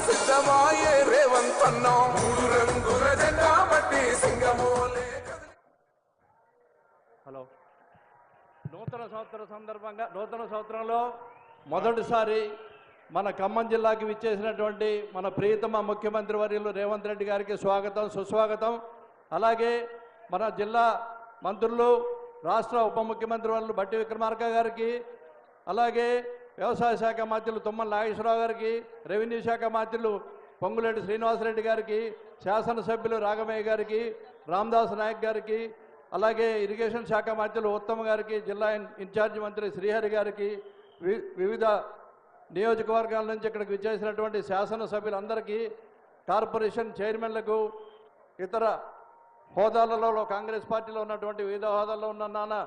సిద్ధమాయే రేవంత్ అన్నా మూడు రంగుల జెండా బట్టి సింగమోలే. హలో, నూతన సంవత్సరం సందర్భంగా నూతన సంవత్సరంలో మొదటిసారి మన ఖమ్మం జిల్లాకి విచ్చేసినటువంటి మన ప్రియతమ ముఖ్యమంత్రి వర్యులు రేవంత్ రెడ్డి గారికి స్వాగతం సుస్వాగతం. అలాగే మన జిల్లా మంత్రులు, రాష్ట్ర ఉప ముఖ్యమంత్రి వర్యులు బట్టి విక్రమార్క గారికి, అలాగే వ్యవసాయ శాఖ మంత్రులు తుమ్మల నాగేశ్వరరావు గారికి, రెవెన్యూ శాఖ మంత్రులు పొంగులేటి శ్రీనివాసరెడ్డి గారికి, శాసనసభ్యులు రాఘమయ్య గారికి, రామదాస్ నాయక్ గారికి, అలాగే ఇరిగేషన్ శాఖ మంత్రులు ఉత్తమ్ గారికి, జిల్లా ఇన్ఛార్జి మంత్రి శ్రీహరి గారికి, వివిధ నియోజకవర్గాల నుంచి ఇక్కడికి విచ్చేసినటువంటి శాసనసభ్యులందరికీ, కార్పొరేషన్ చైర్మన్లకు, ఇతర హోదాలలో కాంగ్రెస్ పార్టీలో ఉన్నటువంటి వివిధ హోదాల్లో ఉన్న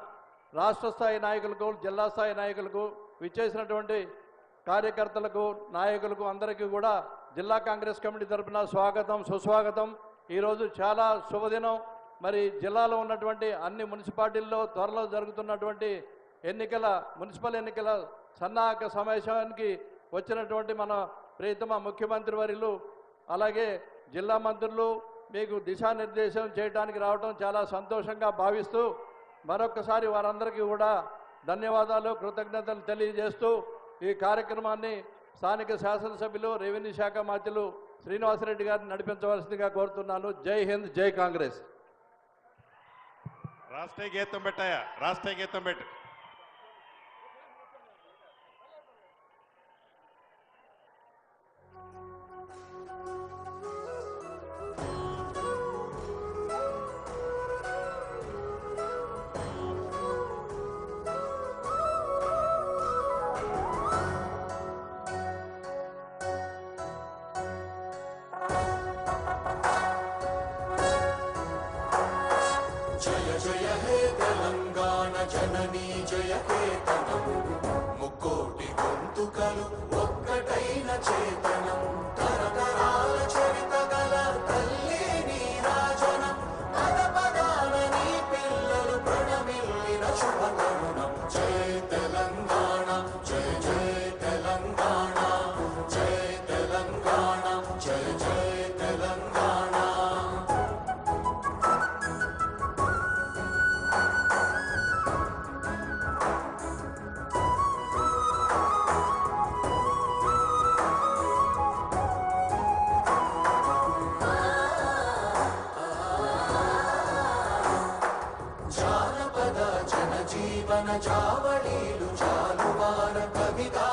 రాష్ట్ర స్థాయి నాయకులకు, జిల్లా స్థాయి నాయకులకు, విచ్చేసినటువంటి కార్యకర్తలకు, నాయకులకు అందరికీ కూడా జిల్లా కాంగ్రెస్ కమిటీ తరఫున స్వాగతం సుస్వాగతం. ఈరోజు చాలా శుభదినం. మరి జిల్లాలో ఉన్నటువంటి అన్ని మున్సిపాలిటీల్లో త్వరలో జరుగుతున్నటువంటి మున్సిపల్ ఎన్నికల సన్నాహక సమావేశానికి వచ్చినటువంటి మన ప్రియతమ ముఖ్యమంత్రి వర్యులు, అలాగే జిల్లా మంత్రులు మీకు దిశానిర్దేశం చేయడానికి రావడం చాలా సంతోషంగా భావిస్తూ మరొకసారి వారందరికీ కూడా ధన్యవాదాలు, కృతజ్ఞతలు తెలియజేస్తూ ఈ కార్యక్రమాన్ని స్థానిక శాసనసభ్యులు, రెవెన్యూ శాఖ మంత్రులు శ్రీనివాసరెడ్డి గారిని నడిపించవలసిందిగా కోరుతున్నాను. జై హింద్, జై కాంగ్రెస్. రాష్ట్రీయ గీతం పెట్టాయా? రాష్ట్రీయ గీతం పెట్టు. జయ హే తెలంగాణ జననీ జయ కేతనం, ముక్కోటి గొంతుకలు ఒక్కటైన చేతనం, తరతరాల చరిత గల తల్లి నీ రాజనం, పద పదాల నీ పిల్లలు ప్రణమిల్లిన శుభతరుణం. జయ తెలంగాణ, జయ జయ తెలంగాణ, జయ తెలంగాణ, జయ జయ తెలంగాణ. జానపద జనజీవన జావళీలు జాలువార కవిగా